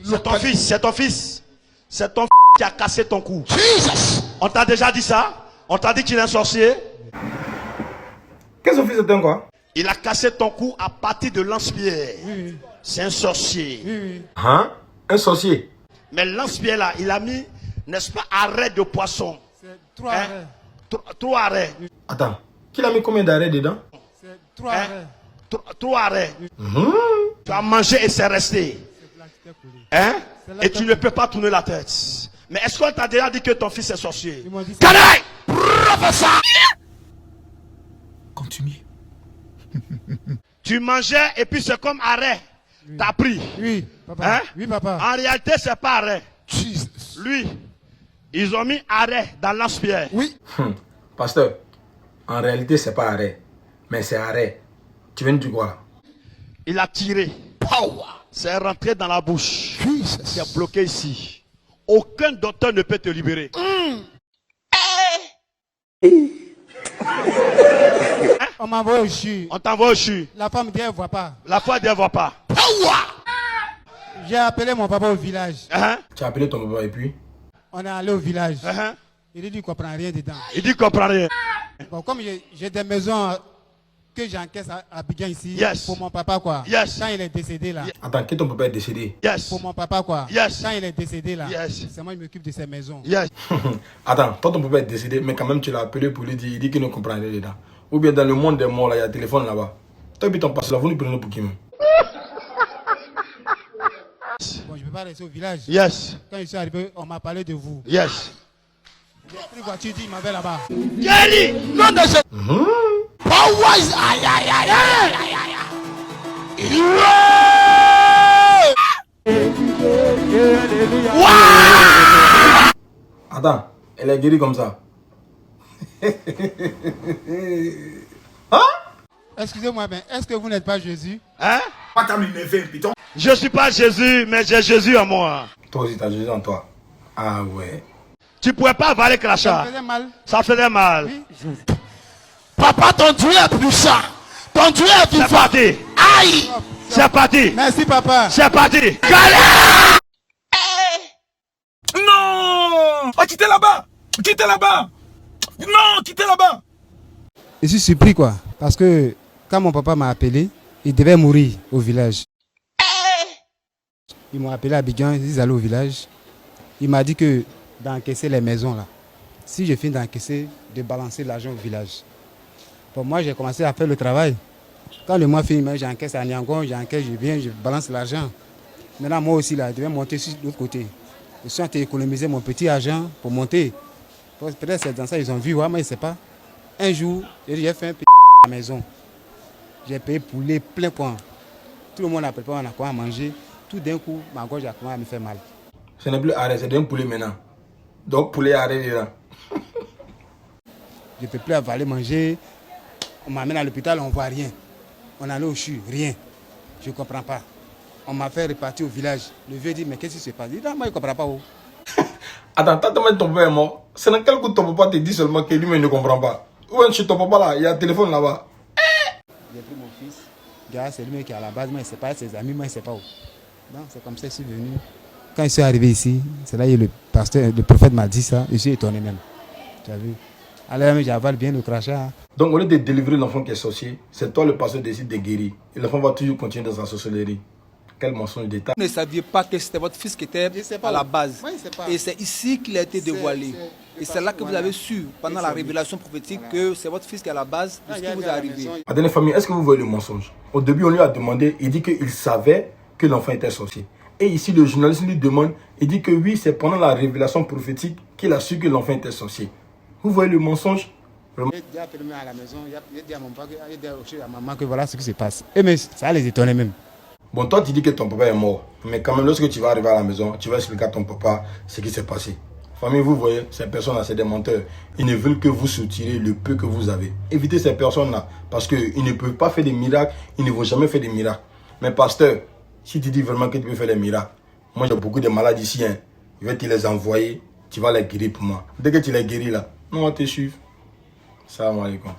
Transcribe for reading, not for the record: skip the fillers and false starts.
C'est ton fils, c'est ton fils. C'est ton qui a cassé ton cou. Jesus. On t'a déjà dit ça? On t'a dit qu'il est un sorcier? Qu'est-ce que son fils est quoi? Il a cassé ton cou à partir de lance-pierre. Oui. C'est un sorcier. Oui. Hein? Un sorcier? Mais lance-pierre là, il a mis, n'est-ce pas, arrêt de poisson. C'est 3 arrêts. 3 arrêts. Attends, qui a mis combien d'arrêts dedans? C'est 3 arrêts. 3 arrêts. Tu as mangé et c'est resté. Hein? Et tu ne peux pas tourner la tête. Mais est-ce qu'on t'a déjà dit que ton fils est sorcier? Ils m'ont dit ça. Canaille! Professeur! Continue. Tu mangeais et puis c'est comme arrêt. Oui. T'as pris. Oui, papa. Hein? Oui, papa. En réalité, c'est pas arrêt. Jesus. Lui, ils ont mis arrêt dans lance-pierre. Oui. Pasteur, en réalité, c'est pas arrêt. Mais c'est arrêt. Tu viens de dire quoi? Il a tiré. Power. C'est rentré dans la bouche. Jesus. C'est bloqué ici. Aucun docteur ne peut te libérer. On m'envoie au CHU. On t'envoie au CHU. La femme dit elle ne voit pas. La foi ne voit pas. J'ai appelé mon papa au village. Tu as appelé ton papa et puis? On est allé au village. Il dit qu'il ne comprend rien dedans. Il dit qu'il ne comprend rien. Bon, comme j'ai des maisons que j'encaisse à Abidjan ici, Yes. pour mon papa quoi. Yes. Quand il est décédé là. Attends, que ton papa est décédé? Yes. Pour mon papa quoi. Yes. Quand il est décédé là. Yes. C'est moi qui m'occupe de ces maisons. Yes. Attends, toi ton papa est décédé, mais quand même tu l'as appelé pour lui dire, il dit qu'il ne comprend rien dedans. Ou bien dans le monde des morts là, il y a un téléphone là-bas. Toi et puis ton passé là, vous nous prenez pour qui même? Bon, je ne peux pas rester au village. Yes. Quand je suis arrivé, on m'a parlé de vous. Yes. J'ai pris une voiture, il m'avait là-bas. Guéri. Non de ce... Power. Aïe, aïe, aïe, aïe, aïe, aïe. Attends, elle est guérie comme ça. Excusez-moi, mais est-ce que vous n'êtes pas Jésus? Hein? Pas t'as mis mes piton. Je ne suis pas Jésus, mais j'ai Jésus en moi. Toi aussi, t'as Jésus en toi. Ah ouais. Tu ne pouvais pas avaler Ça crachat. me faisait mal. Ça faisait mal. Oui. Papa, ton Dieu est puissant. Ton Dieu est C'est vivant. parti. Aïe. C'est parti. Merci papa. C'est parti. Non. Oh, quittez là-bas. Quittez là-bas. Non, quittez là-bas. Je suis surpris quoi. Parce que quand mon papa m'a appelé, il devait mourir au village. Ils m'ont appelé à Abidjan, ils allaient au village. Il m'a dit que d'encaisser les maisons là. Si je finis d'encaisser, de balancer l'argent au village. Bon, moi j'ai commencé à faire le travail. Quand le mois finit, j'encaisse à Niangon, j'encaisse, je viens, je balance l'argent. Maintenant moi aussi là, je devais monter sur l'autre côté. Je suis en train d'économiser mon petit argent pour monter. Peut-être c'est dans ça ils ont vu, ouais, mais je ne sais pas. Un jour, j'ai fait un petit à la maison. J'ai payé poulet plein point. Tout le monde a préparé, on a quoi à manger. Tout d'un coup, ma gorge a commencé à me faire mal. Ce n'est plus arrêt, c'est d'un poulet maintenant. Donc poulet arrêt dedans. Je ne peux plus avaler, manger. On m'amène à l'hôpital, on ne voit rien. On allait au CHU, rien. Je ne comprends pas. On m'a fait repartir au village. Le vieux dit, mais qu'est-ce qui se passe? Il dit, non, moi, je ne comprends pas. Oh. Attends, tant que ton papa est mort, c'est dans quel coup ton papa te dit seulement que lui-même ne comprend pas? Ou chez ton papa là, il y a un téléphone là-bas. J'ai pris mon fils. Gars, c'est lui qui est à la base, moi, il ne sait pas, ses amis, moi, il ne sait pas où. Donc, c'est comme ça que je suis venu. Quand je suis arrivé ici, c'est là que le pasteur, le prophète m'a dit ça. Je suis étonné même. Tu as vu? Alors, j'avale bien le crachat. Donc, au lieu de délivrer l'enfant qui est sorcier, c'est toi le pasteur qui décide de guérir. Et l'enfant va toujours continuer dans sa sorcellerie. Quel mensonge d'État. Vous ne saviez pas que c'était votre fils qui était à la base. Moi, je sais pas. Et c'est ici qu'il a été dévoilé. Et c'est là que vous avez su, pendant la révélation prophétique, que c'est votre fils qui est à la base de ce qui vous est arrivé. Madame famille, est-ce que vous voyez le mensonge? Au début, on lui a demandé, il dit qu'il savait que l'enfant était sorcier. Et ici, le journaliste lui demande, il dit que oui, c'est pendant la révélation prophétique qu'il a su que l'enfant était sorcier. Vous voyez le mensonge? J'ai appelé à la maison, j'ai dit à mon papa, j'ai dit à maman que voilà ce qui se passe. Et mais ça les étonnait même. Bon, toi, tu dis que ton papa est mort. Mais quand même, lorsque tu vas arriver à la maison, tu vas expliquer à ton papa ce qui s'est passé. Famille, vous voyez, ces personnes-là, c'est des menteurs. Ils ne veulent que vous soutirer le peu que vous avez. Évitez ces personnes-là. Parce qu'ils ne peuvent pas faire des miracles. Ils ne vont jamais faire des miracles. Mais pasteur, si tu dis vraiment que tu peux faire des miracles, moi j'ai beaucoup de malades ici. Hein. Je vais te les envoyer. Tu vas les guérir pour moi. Dès que tu les guéris là, on va te suivre. Salam alaikum.